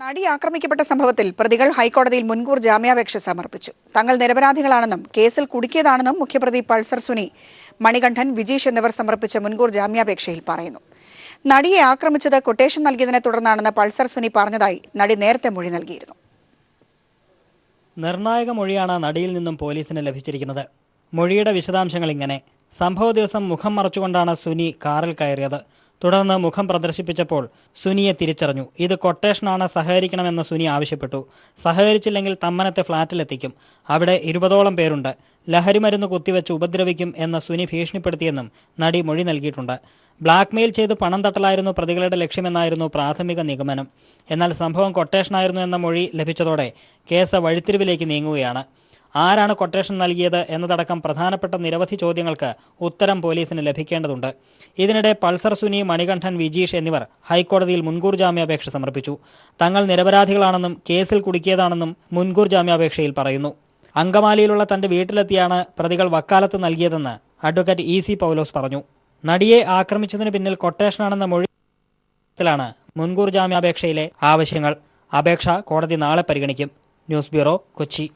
നടി ആക്രമിക്കപ്പെട്ട സംഭവത്തിൽ പ്രതികൾ ഹൈക്കോടതിയിൽ മുൻകൂർ ജാമ്യാപേക്ഷ സമർപ്പിച്ചു. തങ്ങൾ നിരപരാധികളാണെന്നും കേസിൽ കുടുക്കിയതാണെന്നും മുഖ്യപ്രതി പൾസർ സുനി, മണികണ്ഠൻ, വിജീഷ് എന്നിവർ സമർപ്പിച്ച മുൻകൂർ ജാമ്യാപേക്ഷയിൽ പറയുന്നു. നടിയെ ആക്രമിച്ചത് കൊട്ടേഷൻ നൽകിയതിനെ തുടർന്നാണെന്ന് പൾസർ സുനി പറഞ്ഞതായി നടി നേരത്തെ മൊഴി നൽകിയിരുന്നു. നിർണായക മൊഴിയാണ് നടിയിൽ നിന്നും പോലീസിന് ലഭിച്ചിരിക്കുന്നത്. മൊഴിയുടെ വിശദാംശങ്ങൾ ഇങ്ങനെ: സംഭവ ദിവസം മുഖം മറച്ചുകൊണ്ടാണ് സുനി കാറിൽ കയറിയത്. തുടർന്ന് മുഖം പ്രദർശിപ്പിച്ചപ്പോൾ സുനിയെ തിരിച്ചറിഞ്ഞു. ഇത് കൊട്ടേഷനാണ്, സഹകരിക്കണമെന്ന് സുനി ആവശ്യപ്പെട്ടു. സഹകരിച്ചില്ലെങ്കിൽ തമ്മനത്തെ ഫ്ളാറ്റിലെത്തിക്കും, അവിടെ 20ഓളം പേരുണ്ട്, ലഹരിമരുന്ന് കുത്തിവെച്ച് ഉപദ്രവിക്കും എന്ന് സുനി ഭീഷണിപ്പെടുത്തിയെന്നും നടി മൊഴി നൽകിയിട്ടുണ്ട്. ബ്ലാക്ക്മെയിൽ ചെയ്ത് പണം തട്ടലായിരുന്നു പ്രതികളുടെ ലക്ഷ്യമെന്നായിരുന്നു പ്രാഥമിക നിഗമനം. എന്നാൽ സംഭവം കൊട്ടേഷനായിരുന്നു എന്ന മൊഴി ലഭിച്ചതോടെ കേസ് വഴിത്തിരിവിലേക്ക് നീങ്ങുകയാണ്. ആരാണ് കൊട്ടേഷൻ നൽകിയത് എന്നതടക്കം പ്രധാനപ്പെട്ട നിരവധി ചോദ്യങ്ങൾക്ക് ഉത്തരം പോലീസിന് ലഭിക്കേണ്ടതുണ്ട്. ഇതിനിടെ പൾസർ സുനി, മണികണ്ഠൻ, വിജീഷ് എന്നിവർ ഹൈക്കോടതിയിൽ മുൻകൂർ ജാമ്യാപേക്ഷ സമർപ്പിച്ചു. തങ്ങൾ നിരപരാധികളാണെന്നും കേസിൽ കുടുക്കിയതാണെന്നും മുൻകൂർ ജാമ്യാപേക്ഷയിൽ പറയുന്നു. അങ്കമാലിയിലുള്ള തന്റെ വീട്ടിലെത്തിയാണ് പ്രതികൾ വക്കാലത്ത് നൽകിയതെന്ന് അഡ്വക്കേറ്റ് EC പൗലോസ് പറഞ്ഞു. നടിയെ ആക്രമിച്ചതിന് പിന്നിൽ കൊട്ടേഷനാണെന്ന മൊഴിയിലാണ് മുൻകൂർ ജാമ്യാപേക്ഷയിലെ ആവശ്യങ്ങൾ. അപേക്ഷ കോടതി നാളെ പരിഗണിക്കും. News bureau, Kochi.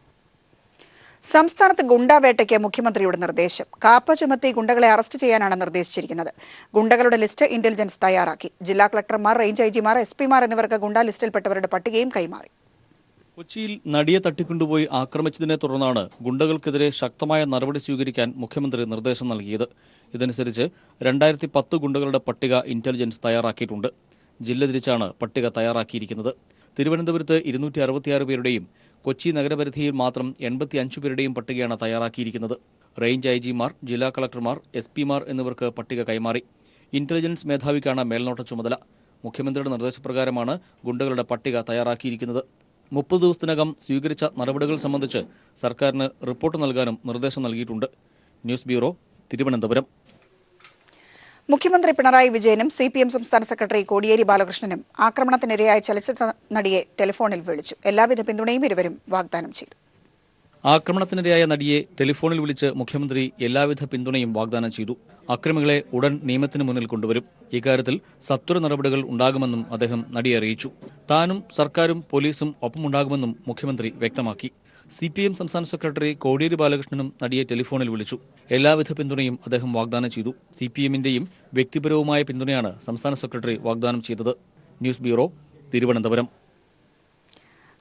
സംസ്ഥാനത്ത് ഗുണ്ടാവേട്ടയ്ക്ക് മുഖ്യമന്ത്രിയുടെ നിർദ്ദേശം. കാപ്പ ചുമത്തി ഗുണ്ടകളെ അറസ്റ്റ് ചെയ്യാനാണ് നിർദ്ദേശിച്ചിരിക്കുന്നത്. ഗുണ്ടകളുടെ ലിസ്റ്റ് ഇന്റലിജൻസ് തയ്യാറാക്കി. ജില്ലാ കളക്ടർമാർ, റേഞ്ച് IGമാർ, SP-മാർ എന്നിവർക്ക് ഗുണ്ടാ ലിസ്റ്റിൽപ്പെട്ടവരുടെ പട്ടികയും കൈമാറി. കൊച്ചിയിൽ നടിയെ തട്ടിക്കൊണ്ടുപോയി ആക്രമിച്ചതിനെ തുടർന്നാണ് ഗുണ്ടകൾക്കെതിരെ ശക്തമായ നടപടി സ്വീകരിക്കാൻ മുഖ്യമന്ത്രി നിർദ്ദേശം നൽകിയത്. ഇതനുസരിച്ച് 2010 ഗുണ്ടകളുടെ പട്ടിക ഇന്റലിജൻസ് തയ്യാറാക്കിയിട്ടുണ്ട്. ജില്ല തിരിച്ചാണ് പട്ടിക തയ്യാറാക്കിയിരിക്കുന്നത്. തിരുവനന്തപുരത്ത് 266 പേരുടെയും കൊച്ചി നഗരപരിധിയിൽ മാത്രം 85 പേരുടെയും പട്ടികയാണ് തയ്യാറാക്കിയിരിക്കുന്നത്. റേഞ്ച് IGമാർ, ജില്ലാ കളക്ടർമാർ, SP-മാർ എന്നിവർക്ക് പട്ടിക കൈമാറി. ഇന്റലിജൻസ് മേധാവിക്കാണ് മേൽനോട്ട ചുമതല. മുഖ്യമന്ത്രിയുടെ നിർദ്ദേശപ്രകാരമാണ് ഗുണ്ടകളുടെ പട്ടിക തയ്യാറാക്കിയിരിക്കുന്നത്. 30 ദിവസത്തിനകം സ്വീകരിച്ച നടപടികൾ സംബന്ധിച്ച് സർക്കാരിന് റിപ്പോർട്ട് നൽകാനും നിർദ്ദേശം നൽകിയിട്ടുണ്ട്. News bureau, Thiruvananthapuram. മുഖ്യമന്ത്രി പിണറായി വിജയനും CPM സംസ്ഥാന സെക്രട്ടറി കോടിയേരി ബാലകൃഷ്ണനും ആക്രമണത്തിനിരയായ ചലച്ചിത്ര നടിയെ ടെലിഫോണിൽ വിളിച്ചു. എല്ലാവിധ പിന്തുണയും ഇരുവരും വാഗ്ദാനം ചെയ്തു. ആക്രമണത്തിനിരയായ നടിയെ ടെലിഫോണിൽ വിളിച്ച് മുഖ്യമന്ത്രി എല്ലാവിധ പിന്തുണയും വാഗ്ദാനം ചെയ്തു. അക്രമികളെ ഉടൻ നിയമത്തിന് മുന്നിൽ കൊണ്ടുവരും. ഇക്കാര്യത്തിൽ സത്വര നടപടികൾ ഉണ്ടാകുമെന്നും അദ്ദേഹം നടിയെ അറിയിച്ചു. താനും സർക്കാരും പോലീസും ഒപ്പമുണ്ടാകുമെന്നും മുഖ്യമന്ത്രി വ്യക്തമാക്കി. CPM സംസ്ഥാന സെക്രട്ടറി കോടിയേരി ബാലകൃഷ്ണനും നടിയെ ടെലിഫോണിൽ വിളിച്ചു. എല്ലാവിധ പിന്തുണയും അദ്ദേഹം വാഗ്ദാനം ചെയ്തു. CPMന്റെയും വ്യക്തിപരവുമായ പിന്തുണയാണ് സംസ്ഥാന സെക്രട്ടറി വാഗ്ദാനം ചെയ്തത്. News bureau, Thiruvananthapuram.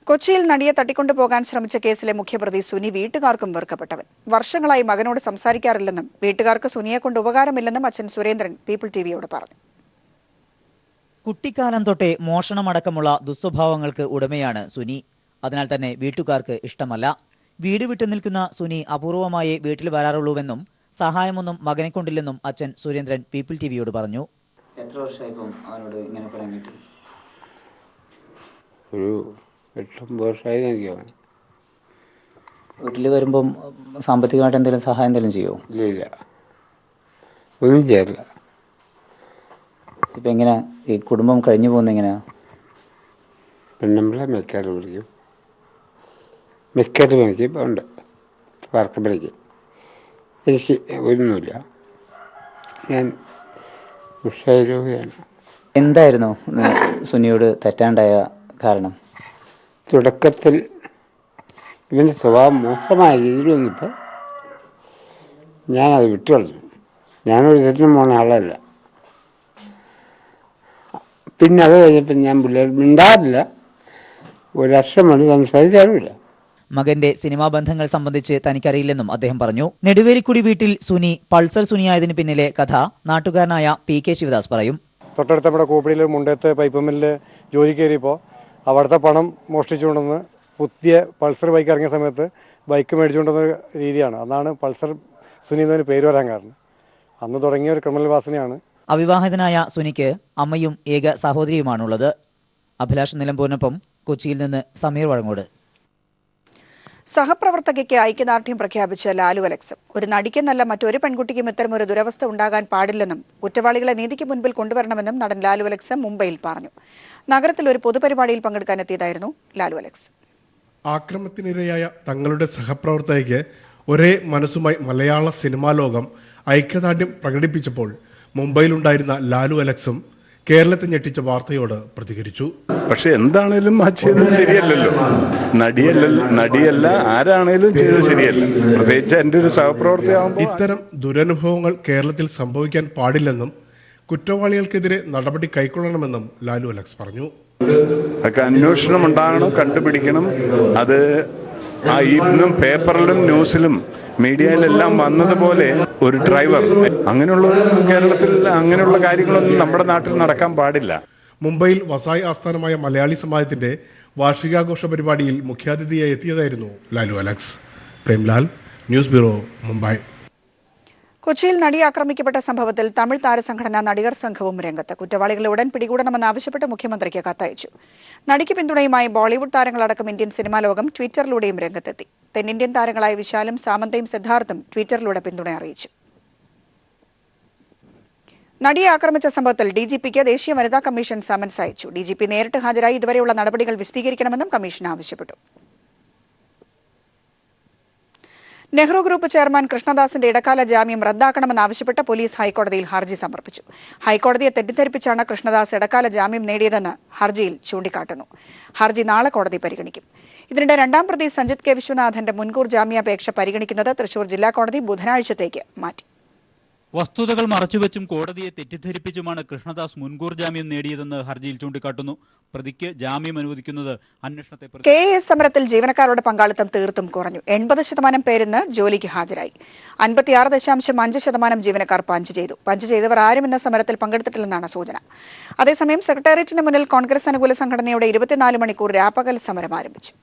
കൊച്ചിയിൽ നടിയെ തട്ടിക്കൊണ്ടുപോകാൻ ശ്രമിച്ച കേസിലെ മുഖ്യപ്രതി സുനി വീട്ടുകാർക്കും വെറുക്കപ്പെട്ടവൻ. വർഷങ്ങളായി മകനോട് സംസാരിക്കാറില്ലെന്നും വീട്ടുകാർക്ക് സുനിയെക്കൊണ്ട് ഉപകാരമില്ലെന്നും അച്ഛൻ സുരേന്ദ്രൻ പീപ്പിൾ TVയോട് പറഞ്ഞു. കുട്ടിക്കാലം തൊട്ടേ മോഷണമടക്കമുള്ള ദുസ്വഭാവങ്ങൾക്ക് ഉടമയാണ് സുനി. അതിനാൽ തന്നെ വീട്ടുകാർക്ക് ഇഷ്ടമല്ല. വീട് വിട്ടു നിൽക്കുന്ന സുനി അപൂർവമായേ വീട്ടിൽ വരാറുള്ളൂവെന്നും സഹായമൊന്നും മകനെ കൊണ്ടില്ലെന്നും അച്ഛൻ സുരേന്ദ്രൻ പീപ്പിൾ TVയോട് പറഞ്ഞു. എത്ര വർഷമായിപ്പം അവനോട് ഇങ്ങനെ പറയാൻ കിട്ടും? ഒരു 8-9 വർഷമായി എനിക്കാണ്. വീട്ടിൽ വരുമ്പം സാമ്പത്തികമായിട്ട് എന്തെങ്കിലും സഹായം എന്തെങ്കിലും ചെയ്യുമോ? ഇല്ല, ഒന്നും ചെയ്യാറില്ല. ഇപ്പം എങ്ങനെയാ ഈ കുടുംബം കഴിഞ്ഞു പോകുന്നത്? എങ്ങനെയാ? പെണ്ണുമ്പളെ മെക്കാട് വിളിക്കും. മെക്കാട് പണിക്ക് ഉണ്ട്, വാർക്കപ്പണിക്ക്. എനിക്ക് ഒന്നുമില്ല. ഞാൻ ഉഷാരൂപയാണ്. എന്തായിരുന്നു സുനിയോട് തെറ്റാണ്ടായ കാരണം? തുടക്കത്തിൽ ഇവൻ്റെ സ്വഭാവം മോശമായ രീതിയിൽ വന്നപ്പോൾ ഞാനത് വിട്ടുകളഞ്ഞു. ഞാനൊരു തെറ്റിനും പോകുന്ന ആളല്ല. പിന്നെ അത് കഴിഞ്ഞപ്പോൾ ഞാൻ പിള്ളേർ മിണ്ടാറില്ല. ഒരു വർഷം കൊണ്ട് സംസാരിക്കാറുമില്ല. മകന്റെ സിനിമാ ബന്ധങ്ങൾ സംബന്ധിച്ച് തനിക്കറിയില്ലെന്നും അദ്ദേഹം പറഞ്ഞു. നെടുവേലിക്കുടി വീട്ടിൽ സുനി പൾസർ സുനിയായതിനു പിന്നിലെ കഥ നാട്ടുകാരനായ PK ശിവദാസ് പറയും. തൊട്ടടുത്ത നമ്മുടെ കോപ്പിടിയിൽ മുണ്ടത്തെ പൈപ്പ് മില്ലിൽ ജോലി കയറിയപ്പോൾ അവിടുത്തെ പണം മോഷ്ടിച്ചുകൊണ്ടെന്ന് പുതിയ പൾസർ ബൈക്ക് ഇറങ്ങിയ സമയത്ത് ബൈക്ക് മേടിച്ചുകൊണ്ടുവന്ന രീതിയാണ്. അതാണ് പൾസർ സുനി എന്നതിന് പേര് വരാൻ കാരണം. അന്ന് തുടങ്ങിയ ഒരു ക്രിമിനൽ വാസനയാണ്. അവിവാഹിതനായ സുനിക്ക് അമ്മയും ഏക സഹോദരിയുമാണുള്ളത്. അഭിലാഷ് നിലമ്പൂരിനൊപ്പം കൊച്ചിയിൽ നിന്ന് സമീർ വഴങ്ങോട്. സഹപ്രവർത്തകയ്ക്ക് ഐക്യദാർഢ്യം പ്രഖ്യാപിച്ച ലാലു അലക്സും. ഒരു നടിക്കെന്നല്ല മറ്റൊരു പെൺകുട്ടിക്കും ഇത്തരമൊരു ദുരവസ്ഥ ഉണ്ടാകാൻ പാടില്ലെന്നും കുറ്റവാളികളെ നീതിക്ക് മുൻപിൽ കൊണ്ടുവരണമെന്നും നടൻ ലാലു അലക്സ് മുംബൈയിൽ പറഞ്ഞു. നഗരത്തിൽ ഒരു പൊതുപരിപാടിയിൽ പങ്കെടുക്കാനെത്തിയതായിരുന്നു ലാലു അലക്സ്. ആക്രമണത്തിനിരയായ തങ്ങളുടെ സഹപ്രവർത്തകയ്ക്ക് ഒരേ മനസ്സുമായി മലയാള സിനിമാ ലോകം ഐക്യദാർഢ്യം പ്രകടിപ്പിച്ചപ്പോൾ മുംബൈയിലുണ്ടായിരുന്ന ലാലു അലക്സും കേരളത്തെ ഞെട്ടിച്ച വാർത്തയോട് പ്രതികരിച്ചു. പക്ഷെ എന്താണേലും ആ ചെയ്തത് ശരിയല്ലല്ലോ. നടിയല്ല ആരാണേലും ചെയ്തത് ശരിയല്ല. പ്രത്യേകിച്ച് എൻ്റെ ഒരു സഹപ്രവർത്തകയാകുമ്പോൾ ഇത്തരം ദുരനുഭവങ്ങൾ കേരളത്തിൽ സംഭവിക്കാൻ പാടില്ലെന്നും കുറ്റവാളികൾക്കെതിരെ നടപടി കൈക്കൊള്ളണമെന്നും ലാലു അലക്സ് പറഞ്ഞു. അതൊക്കെ അന്വേഷണം ഉണ്ടാകണം, കണ്ടുപിടിക്കണം. അത് ഇന്നും പേപ്പറിലും ന്യൂസിലും മീഡിയയിലെല്ലാം വന്നതുപോലെ ഒരു ഡ്രൈവർ അങ്ങനെയുള്ളവരൊന്നും കേരളത്തിൽ അങ്ങനെയുള്ള കാര്യങ്ങളൊന്നും നമ്മുടെ നാട്ടിൽ നടക്കാൻ പാടില്ല. മുംബൈയിൽ വസായി ആസ്ഥാനമായ മലയാളി സമാജത്തിന്റെ വാർഷികാഘോഷ പരിപാടിയിൽ മുഖ്യാതിഥിയായി എത്തിയതായിരുന്നു Lalu Alex. Premlal, news bureau, Mumbai. കൊച്ചിയിൽ നടി ആക്രമിക്കപ്പെട്ട സംഭവത്തിൽ തമിഴ് താരസംഘടന നടികർ സംഘവും രംഗത്ത്. കുറ്റവാളികളെ ഉടൻ പിടികൂടണമെന്നാവശ്യപ്പെട്ട് മുഖ്യമന്ത്രിക്ക് കത്തയച്ചു. നടിക്ക് പിന്തുണയുമായി ബോളിവുഡ് താരങ്ങളടക്കം ഇന്ത്യൻ സിനിമാ ലോകം ട്വിറ്ററിലൂടെയും രംഗത്തെത്തി. തെന്നിന്ത്യൻ താരങ്ങളായ വിശാലും സാമന്തയും സിദ്ധാർത്ഥും ട്വിറ്ററിലൂടെ പിന്തുണ അറിയിച്ചു. നടിയെ ആക്രമിച്ച സംഭവത്തിൽ DGPക്ക് ദേശീയ വനിതാ കമ്മീഷൻ സമൻസ് അയച്ചു. DGP നേരിട്ട് ഹാജരായി ഇതുവരെയുള്ള നടപടികൾ വിശദീകരിക്കണമെന്നും കമ്മീഷൻ ആവശ്യപ്പെട്ടു. നെഹ്റു ഗ്രൂപ്പ് ചെയർമാൻ കൃഷ്ണദാസിന്റെ ഇടക്കാല ജാമ്യം റദ്ദാക്കണമെന്നാവശ്യപ്പെട്ട് പോലീസ് ഹൈക്കോടതിയിൽ ഹർജി സമർപ്പിച്ചു. ഹൈക്കോടതിയെ തെറ്റിദ്ധരിപ്പിച്ചാണ് കൃഷ്ണദാസ് ഇടക്കാല ജാമ്യം നേടിയതെന്ന് ഹർജിയിൽ ചൂണ്ടിക്കാട്ടുന്നു. ഹർജി നാളെ കോടതി പരിഗണിക്കും. ഇതിനിടെ രണ്ടാം പ്രതി സഞ്ജിത് കെ വിശ്വനാഥന്റെ മുൻകൂർ ജാമ്യാപേക്ഷ പരിഗണിക്കുന്നത് തൃശൂർ ജില്ലാ കോടതി ബുധനാഴ്ചത്തേക്ക് മാറ്റി. വസ്തുതകൾ മറച്ചുവെച്ചും കോടതിയെ തെറ്റിദ്ധരിപ്പിച്ചുമാണ് കൃഷ്ണദാസ് മുൻകൂർ ജാമ്യം നേടിയതെന്ന് ഹർജിയിൽ ചൂണ്ടിക്കാട്ടുന്നു. പ്രതിക്ക് ജാമ്യം അനുവദിക്കുന്നത് അന്വേഷണത്തെ KAS സമരത്തിൽ ജീവനക്കാരുടെ പങ്കാളിത്തം തീർത്തും കുറഞ്ഞു. 80% പേരിന്ന് ജോലിക്ക് ഹാജരായി. 56.5% ജീവനക്കാർ പഞ്ച് ചെയ്തു. പഞ്ച് ചെയ്തവർ ആരും ഇന്ന് സമരത്തിൽ പങ്കെടുത്തിട്ടില്ലെന്നാണ് സൂചന. അതേസമയം സെക്രട്ടേറിയറ്റിന് മുന്നിൽ കോൺഗ്രസ് അനുകൂല സംഘടനയുടെ 24 മണിക്കൂർ രാപ്പകൽ സമരം ആരംഭിച്ചു.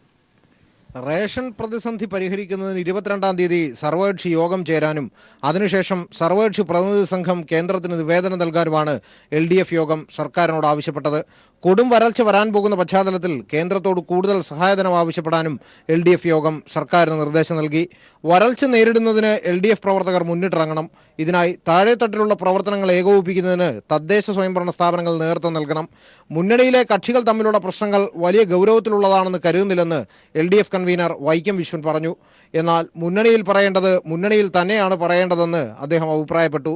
റേഷൻ പ്രതിസന്ധി പരിഹരിക്കുന്നതിന് 22-ാം തീയതി സർവകക്ഷി യോഗം ചേരാനും അതിനുശേഷം സർവകക്ഷി പ്രതിനിധി സംഘം കേന്ദ്രത്തിന് നിവേദനം നൽകാനുമാണ് LDF യോഗം സർക്കാരിനോട് ആവശ്യപ്പെട്ടത്. കൊടും വരൾച്ച വരാൻ പോകുന്ന പശ്ചാത്തലത്തിൽ കേന്ദ്രത്തോട് കൂടുതൽ സഹായധനം ആവശ്യപ്പെടാനും LDF യോഗം സർക്കാരിന് നിർദ്ദേശം നൽകി. വരൾച്ച നേരിടുന്നതിന് LDF പ്രവർത്തകർ മുന്നിട്ടിറങ്ങണം. ഇതിനായി താഴെത്തട്ടിലുള്ള പ്രവർത്തനങ്ങൾ ഏകോപിപ്പിക്കുന്നതിന് തദ്ദേശ സ്വയംഭരണ സ്ഥാപനങ്ങൾ നേതൃത്വം നൽകണം. മുന്നണിയിലെ കക്ഷികൾ തമ്മിലുള്ള പ്രശ്നങ്ങൾ വലിയ ഗൗരവത്തിലുള്ളതാണെന്ന് കരുതുന്നില്ലെന്ന് LDF കൺവീനർ വൈക്കം വിശ്വൻ പറഞ്ഞു. എന്നാൽ മുന്നണിയിൽ പറയേണ്ടത് മുന്നണിയിൽ തന്നെയാണ് പറയേണ്ടതെന്ന് അദ്ദേഹം അഭിപ്രായപ്പെട്ടു.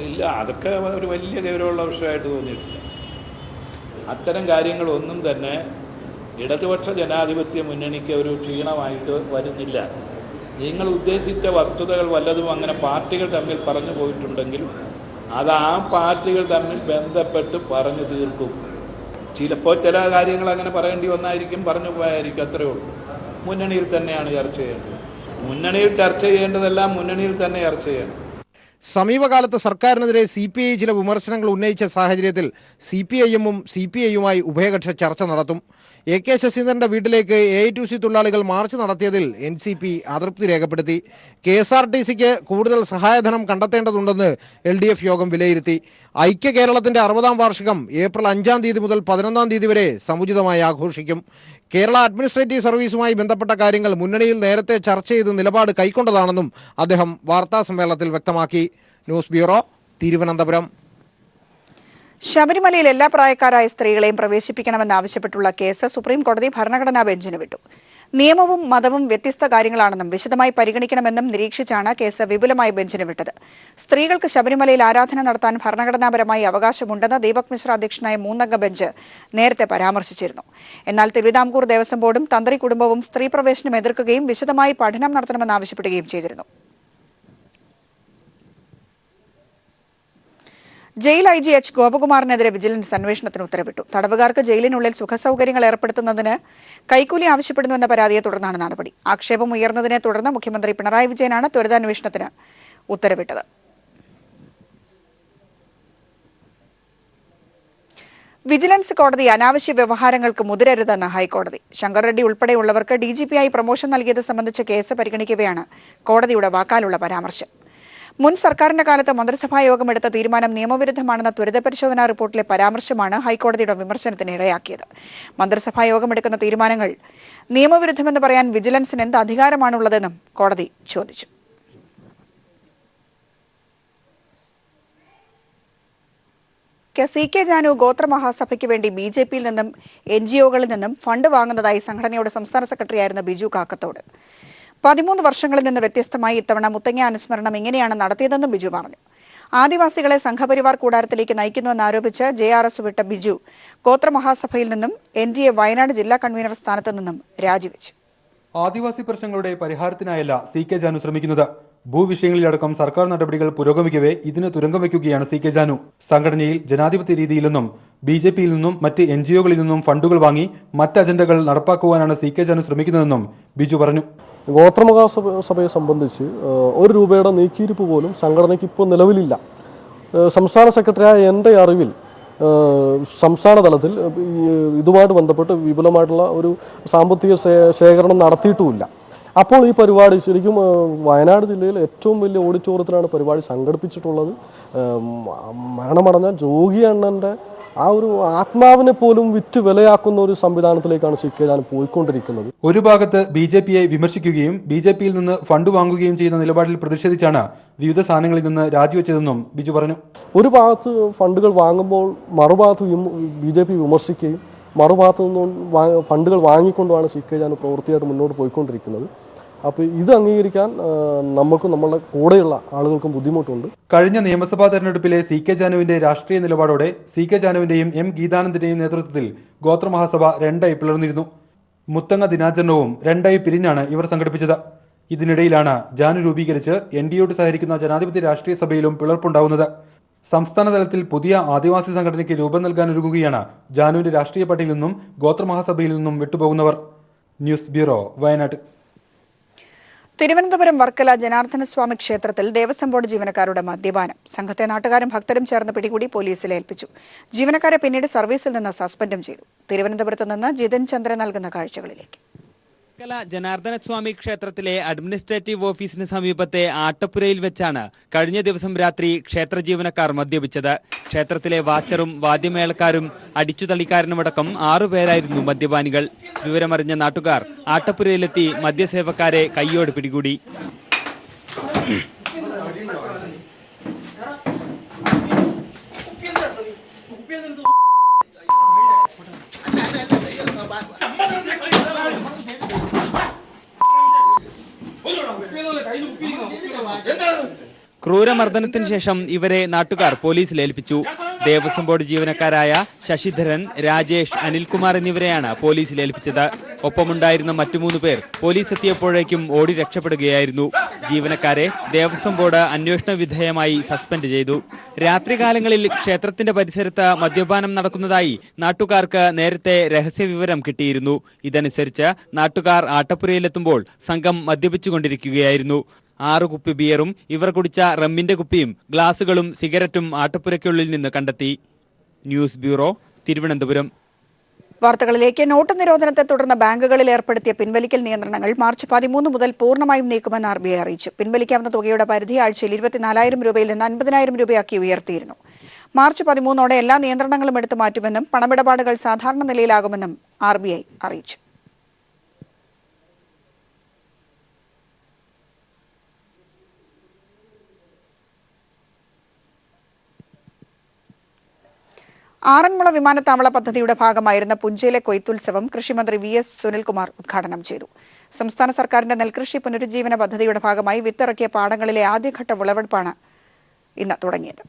ഇല്ല, അതൊക്കെ ഒരു വലിയ ഗൗരവമുള്ള വിഷയമായിട്ട് തോന്നിയിട്ടില്ല. അത്തരം കാര്യങ്ങളൊന്നും തന്നെ ഇടതുപക്ഷ ജനാധിപത്യ മുന്നണിക്ക് ഒരു ക്ഷീണമായിട്ട് വരുന്നില്ല. നിങ്ങൾ ഉദ്ദേശിച്ച വസ്തുതകൾ വല്ലതും അങ്ങനെ പാർട്ടികൾ തമ്മിൽ പറഞ്ഞു പോയിട്ടുണ്ടെങ്കിൽ അത് ആ പാർട്ടികൾ തമ്മിൽ ബന്ധപ്പെട്ട് പറഞ്ഞു തീർക്കും. ചിലപ്പോൾ ചില കാര്യങ്ങൾ അങ്ങനെ പറയേണ്ടി വന്നായിരിക്കും, പറഞ്ഞു പോയായിരിക്കും, അത്രയേ ഉള്ളൂ. മുന്നണിയിൽ തന്നെയാണ് ചർച്ച ചെയ്യേണ്ടത്. മുന്നണിയിൽ ചർച്ച ചെയ്യേണ്ടതെല്ലാം മുന്നണിയിൽ തന്നെ ചർച്ച ചെയ്യണം. സമീപകാലത്ത് സർക്കാരിനെതിരെ CPI ചില വിമർശനങ്ങൾ ഉന്നയിച്ച സാഹചര്യത്തിൽ CPIഎമ്മും CPIയുമായി ഉഭയകക്ഷി ചർച്ച നടത്തും. AK ശശീന്ദ്രന്റെ വീട്ടിലേക്ക് AITUC തൊഴിലാളികൾ മാർച്ച് നടത്തിയതിൽ NCP അതൃപ്തി രേഖപ്പെടുത്തി. KSRTCക്ക് കൂടുതൽ സഹായധനം കണ്ടെത്തേണ്ടതുണ്ടെന്ന് LDF യോഗം വിലയിരുത്തി. ഐക്യ കേരളത്തിന്റെ 60-ാം വാർഷികം ഏപ്രിൽ 5-ാം തീയതി മുതൽ 11-ാം തീയതി വരെ സമുചിതമായി ആഘോഷിക്കും. കേരള അഡ്മിനിസ്ട്രേറ്റീവ് സർവീസുമായി ബന്ധപ്പെട്ട കാര്യങ്ങൾ മുന്നണിയിൽ നേരത്തെ ചർച്ച ചെയ്ത് നിലപാട് കൈക്കൊണ്ടതാണെന്നും അദ്ദേഹം വാർത്താസമ്മേളനത്തിൽ വ്യക്തമാക്കി. News bureau, Thiruvananthapuram. ശബരിമലയിൽ എല്ലാ പ്രായക്കാരായ സ്ത്രീകളെയും പ്രവേശിപ്പിക്കണമെന്നാവശ്യപ്പെട്ടുള്ള കേസ് സുപ്രീം കോടതി ഭരണഘടനാ ബെഞ്ചിന് വിട്ടു. നിയമവും മതവും വ്യത്യസ്ത കാര്യങ്ങളാണെന്നും വിശദമായി പരിഗണിക്കണമെന്നും നിരീക്ഷിച്ചാണ് കേസ് വിപുലമായി ബെഞ്ചിന് വിട്ടത്. സ്ത്രീകൾക്ക് ശബരിമലയിൽ ആരാധന നടത്താൻ ഭരണഘടനാപരമായി അവകാശമുണ്ടെന്ന് ദീപക് മിശ്ര അധ്യക്ഷനായ 3-അംഗ ബെഞ്ച് നേരത്തെ പരാമർശിച്ചിരുന്നു. എന്നാൽ തിരുവിതാംകൂർ ദേവസ്വം ബോർഡും തന്ത്രി കുടുംബവും സ്ത്രീ പ്രവേശനം എതിർക്കുകയും വിശദമായി പഠനം നടത്തണമെന്നാവശ്യപ്പെടുകയും ചെയ്തിരുന്നു. ജയിൽ IG H ഗോപകുമാറിനെതിരെ വിജിലൻസ് അന്വേഷണത്തിന് ഉത്തരവിട്ടു. തടവുകാർക്ക് ജയിലിനുള്ളിൽ സുഖസൗകര്യങ്ങൾ ഏർപ്പെടുത്തുന്നതിന് കൈക്കൂലി ആവശ്യപ്പെടുന്നുവെന്ന പരാതിയെ തുടർന്നാണ് നടപടി. ആക്ഷേപം ഉയർന്നതിനെ തുടർന്ന് മുഖ്യമന്ത്രി പിണറായി വിജയനാണ് ത്വരിതാന്വേഷണത്തിന് ഉത്തരവിട്ടത്. വിജിലൻസ് കോടതി അനാവശ്യ വ്യവഹാരങ്ങൾക്ക് മുതിരരുതെന്ന് ഹൈക്കോടതി. ശങ്കർ റെഡ്ഡി ഉൾപ്പെടെയുള്ളവർക്ക് DGPയായി പ്രമോഷൻ നൽകിയത് സംബന്ധിച്ച കേസ് പരിഗണിക്കവെയാണ് കോടതിയുടെ വാക്കാലുള്ള പരാമർശം. മുൻ സർക്കാരിന്റെ കാലത്ത് മന്ത്രിസഭാ യോഗം എടുത്ത തീരുമാനം നിയമവിരുദ്ധമാണെന്ന ത്വരിത പരിശോധനാ റിപ്പോർട്ടിലെ പരാമർശമാണ് ഹൈക്കോടതിയുടെ വിമർശനത്തിന് ഇടയാക്കിയത്. മന്ത്രിസഭാ യോഗം എടുക്കുന്ന തീരുമാനങ്ങൾ നിയമവിരുദ്ധമെന്ന് പറയാൻ വിജിലൻസിന് എന്ത് അധികാരമാണുള്ളതെന്നും കോടതി ചോദിച്ചു. CK ജാനു ഗോത്രമഹാസഭയ്ക്ക് വേണ്ടി BJPയിൽ നിന്നും NGOകളിൽ നിന്നും ഫണ്ട് വാങ്ങുന്നതായി സംഘടനയുടെ സംസ്ഥാന സെക്രട്ടറിയായിരുന്ന ബിജു കാക്കത്തോട്. 13 വർഷങ്ങളിൽ നിന്ന് വ്യത്യസ്തമായി ഇത്തവണ മുത്തങ്ങ അനുസ്മരണം ഇങ്ങനെയാണ് നടത്തിയതെന്നും ബിജു പറഞ്ഞു. ആദിവാസികളെ സംഘപരിവാർ കൂടാരത്തിലേക്ക് നയിക്കുന്നുവെന്നാരോപിച്ച് JRS വിട്ട ബിജു ഗോത്രമഹാസഭയിൽ നിന്നും NDA വയനാട് ജില്ലാ കൺവീനർ സ്ഥാനത്തു നിന്നും രാജിവെച്ചു. ആദിവാസി പ്രശ്നങ്ങളുടെ പരിഹാരത്തിനായല്ല CK ജാനു ശ്രമിക്കുന്നത്. ഭൂവിഷയങ്ങളിലടക്കം സർക്കാർ നടപടികൾ പുരോഗമിക്കവേ ഇതിന് തുരങ്കം വയ്ക്കുകയാണ് CK ജാനു. സംഘടനയിൽ ജനാധിപത്യ രീതിയിലെന്നും BJPയിൽ നിന്നും മറ്റ് NGOകളിൽ നിന്നും ഫണ്ടുകൾ വാങ്ങി മറ്റ് അജണ്ടകൾ നടപ്പാക്കുവാനാണ് CK ജാനു ശ്രമിക്കുന്നതെന്നും ബിജു പറഞ്ഞു. ഗോത്രമഹാസഭയെ സംബന്ധിച്ച് ₹1 നീക്കിയിരിപ്പ് പോലും സംഘടനയ്ക്ക് ഇപ്പോൾ നിലവിലില്ല. സംസ്ഥാന സെക്രട്ടറിയായ എൻ്റെ അറിവിൽ സംസ്ഥാന തലത്തിൽ ഇതുമായിട്ട് ബന്ധപ്പെട്ട് വിപുലമായിട്ടുള്ള ഒരു സാമ്പത്തിക ശേഖരണം നടത്തിയിട്ടുമില്ല. അപ്പോൾ ഈ പരിപാടി ശരിക്കും വയനാട് ജില്ലയിൽ ഏറ്റവും വലിയ ഓഡിറ്റോറിയത്തിലാണ് പരിപാടി സംഘടിപ്പിച്ചിട്ടുള്ളത്. മരണമടഞ്ഞ ജോഗി അണ്ണൻ്റെ ആ ഒരു ആത്മാവിനെ പോലും വിറ്റ് വിലയാക്കുന്ന ഒരു സംവിധാനത്തിലേക്കാണ് CK ജാനു പോയിക്കൊണ്ടിരിക്കുന്നത്. ഒരു ഭാഗത്ത് BJPയെ വിമർശിക്കുകയും BJPയിൽ നിന്ന് ഫണ്ട് വാങ്ങുകയും ചെയ്യുന്ന നിലപാടിൽ പ്രതിഷേധിച്ചാണ് വിവിധ സ്ഥാനങ്ങളിൽ നിന്ന് രാജിവെച്ചതെന്നും ബിജു പറഞ്ഞു. ഒരു ഭാഗത്ത് ഫണ്ടുകൾ വാങ്ങുമ്പോൾ മറുഭാഗത്ത് BJP വിമർശിക്കുകയും മറുഭാഗത്തു നിന്നും ഫണ്ടുകൾ വാങ്ങിക്കൊണ്ടുമാണ് CK ജാനു പ്രവൃത്തിയായിട്ട് മുന്നോട്ട് പോയിക്കൊണ്ടിരിക്കുന്നത്. അപ്പോൾ ഇത് അംഗീകരിക്കാൻ നമുക്കും നമ്മളുടെ കൂടെയുള്ള ആളുകൾക്കും ബുദ്ധിമുട്ടുണ്ട്. കഴിഞ്ഞ നിയമസഭാ തെരഞ്ഞെടുപ്പിലെ CK ജാനുവിന്റെ രാഷ്ട്രീയ നിലപാടോടെ CK ജാനുവിന്റെയും M ഗീതാനന്ദന്റെയും നേതൃത്വത്തിൽ ഗോത്രമഹാസഭ 2ആയി പിളർന്നിരുന്നു. മുത്തങ്ങ ദിനാചരണവും 2ആയി പിരിഞ്ഞാണ് ഇവർ സംഘടിപ്പിച്ചത്. ഇതിനിടയിലാണ് ജാനു രൂപീകരിച്ച് NDAയോട് സഹകരിക്കുന്ന ജനാധിപത്യ രാഷ്ട്രീയ സഭയിലും പിളർപ്പുണ്ടാവുന്നത്. സംസ്ഥാന തലത്തിൽ പുതിയ ആദിവാസി സംഘടനയ്ക്ക് രൂപം നൽകാനൊരുങ്ങുകയാണ് ജാനുവിന്റെ രാഷ്ട്രീയ പാർട്ടിയിൽ നിന്നും ഗോത്രമഹാസഭയിൽ നിന്നും വിട്ടുപോകുന്നവർ. News bureau, Wayanad. തിരുവനന്തപുരം വർക്കല ജനാർദ്ദനസ്വാമി ക്ഷേത്രത്തിൽ ദേവസ്വം ബോർഡ് ജീവനക്കാരുടെ മദ്യപാനം. സംഘത്തെ നാട്ടുകാരും ഭക്തരും ചേർന്ന് പിടികൂടി പോലീസിൽ ഏൽപ്പിച്ചു. ജീവനക്കാരെ പിന്നീട് സർവീസിൽ നിന്ന് സസ്പെൻഡും ചെയ്തു. തിരുവനന്തപുരത്ത് നിന്ന് ജിതൻ ചന്ദ്രൻ നൽകുന്ന കാഴ്ചകളിലേക്ക്. വർക്കല ജനാർദ്ദനസ്വാമി ക്ഷേത്രത്തിലെ അഡ്മിനിസ്ട്രേറ്റീവ് ഓഫീസിന് സമീപത്തെ ആട്ടപ്പുരയിൽ വെച്ചാണ് കഴിഞ്ഞ ദിവസം രാത്രി ക്ഷേത്ര ജീവനക്കാർ മദ്യപിച്ചത്. ക്ഷേത്രത്തിലെ വാച്ചറും വാദ്യമേളക്കാരും അടിച്ചുതള്ളിക്കാരനുമടക്കം 6 പേരായിരുന്നു മദ്യപാനികൾ. വിവരമറിഞ്ഞ നാട്ടുകാർ ആട്ടപ്പുരയിലെത്തി മദ്യസേവക്കാരെ കൈയോടെ പിടികൂടി. ക്രൂരമർദ്ദനത്തിന് ശേഷം ഇവരെ നാട്ടുകാർ പോലീസിൽ ഏൽപ്പിച്ചു. ദേവസ്വം ബോർഡ് ജീവനക്കാരായ ശശിധരൻ, രാജേഷ്, അനിൽകുമാർ എന്നിവരെയാണ് പോലീസിൽ ഏൽപ്പിച്ചത്. ഒപ്പമുണ്ടായിരുന്ന മറ്റു 3 പേർ പോലീസ് എത്തിയപ്പോഴേക്കും ഓടി രക്ഷപ്പെടുകയായിരുന്നു. ജീവനക്കാരെ ദേവസ്വം ബോർഡ് അന്വേഷണ വിധേയമായി സസ്പെൻഡ് ചെയ്തു. രാത്രികാലങ്ങളിൽ ക്ഷേത്രത്തിന്റെ പരിസരത്ത് മദ്യപാനം നടക്കുന്നതായി നാട്ടുകാർക്ക് നേരത്തെ രഹസ്യവിവരം കിട്ടിയിരുന്നു. ഇതനുസരിച്ച് നാട്ടുകാർ ആട്ടപ്പുരയിലെത്തുമ്പോൾ സംഘം മദ്യപിച്ചുകൊണ്ടിരിക്കുകയായിരുന്നു. 6 കുപ്പി ബിയറും ഇവർ കുടിച്ച റമ്മിന്റെ കുപ്പിയും ഗ്ലാസുകളും സിഗരറ്റും ആട്ടപ്പുരയ്ക്കുള്ളിൽ നിന്ന് കണ്ടെത്തി. News bureau, Thiruvananthapuram. വാർത്തകളിലേക്ക്. നോട്ട് നിരോധനത്തെ തുടർന്ന് ബാങ്കുകളിൽ ഏർപ്പെടുത്തിയ പിൻവലിക്കൽ നിയന്ത്രണങ്ങൾ മാർച്ച് 13 മുതൽ പൂർണ്ണമായും നീക്കുമെന്ന് RBI അറിയിച്ചു. പിൻവലിക്കാവുന്ന തുകയുടെ പരിധി ആഴ്ചയിൽ 24,000 രൂപയിൽ നിന്ന് 50,000 രൂപയാക്കി ഉയർത്തിയിരുന്നു. മാർച്ച് 13ഓടെ എല്ലാ നിയന്ത്രണങ്ങളും എടുത്തു മാറ്റുമെന്നും പണമിടപാടുകൾ സാധാരണ നിലയിലാകുമെന്നും RBI അറിയിച്ചു. ആറന്മുള വിമാനത്താവള പദ്ധതിയുടെ ഭാഗമായിരുന്ന പുഞ്ചയിലെ കൊയ്ത്തുത്സവം കൃഷിമന്ത്രി VS സുനിൽകുമാർ ഉദ്ഘാടനം ചെയ്തു. സംസ്ഥാന സർക്കാരിന്റെ നെൽകൃഷി പുനരുജ്ജീവന പദ്ധതിയുടെ ഭാഗമായി വിത്തിറക്കിയ പാടങ്ങളിലെ ആദ്യഘട്ട വിളവെടുപ്പാണ് ഇന്ന് തുടങ്ങിയത്.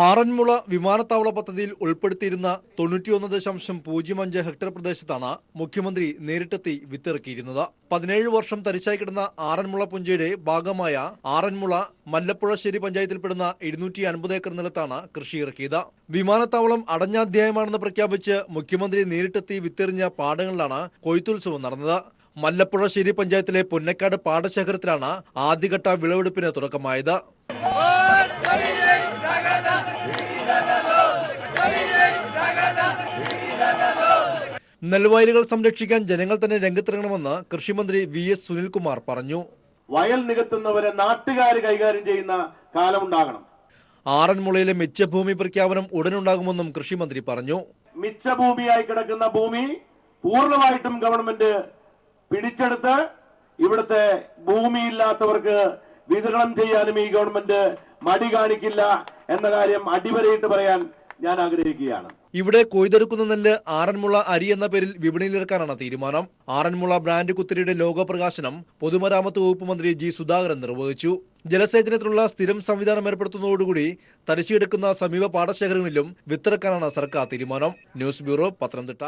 ആറന്മുള വിമാനത്താവള പദ്ധതിയിൽ ഉൾപ്പെടുത്തിയിരുന്ന 91.05 ഹെക്ടർ പ്രദേശത്താണ് മുഖ്യമന്ത്രി നേരിട്ടെത്തി വിത്തിറക്കിയിരുന്നത്. 17 വർഷം തരിശായി കിടന്ന ആറന്മുള പുഞ്ചയുടെ ഭാഗമായ ആറന്മുള മല്ലപ്പുഴശ്ശേരി പഞ്ചായത്തിൽപ്പെടുന്ന 250 ഏക്കർ നിലത്താണ് കൃഷി ഇറക്കിയത്. വിമാനത്താവളം അടഞ്ഞ അധ്യായമാണെന്ന് പ്രഖ്യാപിച്ച് മുഖ്യമന്ത്രി നേരിട്ടെത്തി വിത്തെറിഞ്ഞ പാടങ്ങളിലാണ് കൊയ്ത്തുത്സവം നടന്നത്. മല്ലപ്പുഴശ്ശേരി പഞ്ചായത്തിലെ പൊന്നക്കാട് പാടശേഖരത്തിലാണ് ആദ്യഘട്ട വിളവെടുപ്പിന് തുടക്കമായത്. നെൽവയലുകൾ സംരക്ഷിക്കാൻ ജനങ്ങൾ തന്നെ രംഗത്തിറങ്ങണമെന്ന് കൃഷിമന്ത്രി VS സുനിൽകുമാർ പറഞ്ഞു. വയൽ നികത്തുന്നവരെ നാട്ടുകാർ കൈകാര്യം ചെയ്യുന്ന കാലമുണ്ടാകണം. ആറന്മുളയിലെ മിച്ചഭൂമി പ്രഖ്യാപനം ഉടനുണ്ടാകുമെന്നും കൃഷിമന്ത്രി പറഞ്ഞു. മിച്ചഭൂമിയായി കിടക്കുന്ന ഭൂമി പൂർണ്ണമായിട്ടും ഗവൺമെന്റ് പിടിച്ചെടുത്ത് ഇവിടുത്തെ ഭൂമിയില്ലാത്തവർക്ക് വിതരണം ചെയ്യാനും ഈ ഗവൺമെന്റ് മടി കാണിക്കില്ല എന്ന കാര്യം അടിവരയിട്ട് പറയാൻ ഞാൻ ആഗ്രഹിക്കുകയാണ്. ഇവിടെ കൊയ്തെടുക്കുന്ന നെല്ല് ആറന്മുള അരി എന്ന പേരിൽ വിപണിയിലിറക്കാനാണ് തീരുമാനം. ആറന്മുള ബ്രാൻഡ് കുത്തിരിയുടെ ലോഗോ പ്രകാശനം പൊതുമരാമത്ത് വകുപ്പ് മന്ത്രി ജി സുധാകരൻ നിർവഹിച്ചു. ജലസേചനത്തിനുള്ള സ്ഥിരം സംവിധാനം ഏർപ്പെടുത്തുന്നതോടുകൂടി തരിശുകിടക്കുന്ന സമീപ പാടശേഖരങ്ങളിലും വിത്തിറക്കാനാണ് സർക്കാർ തീരുമാനം. News bureau, Pathanamthitta.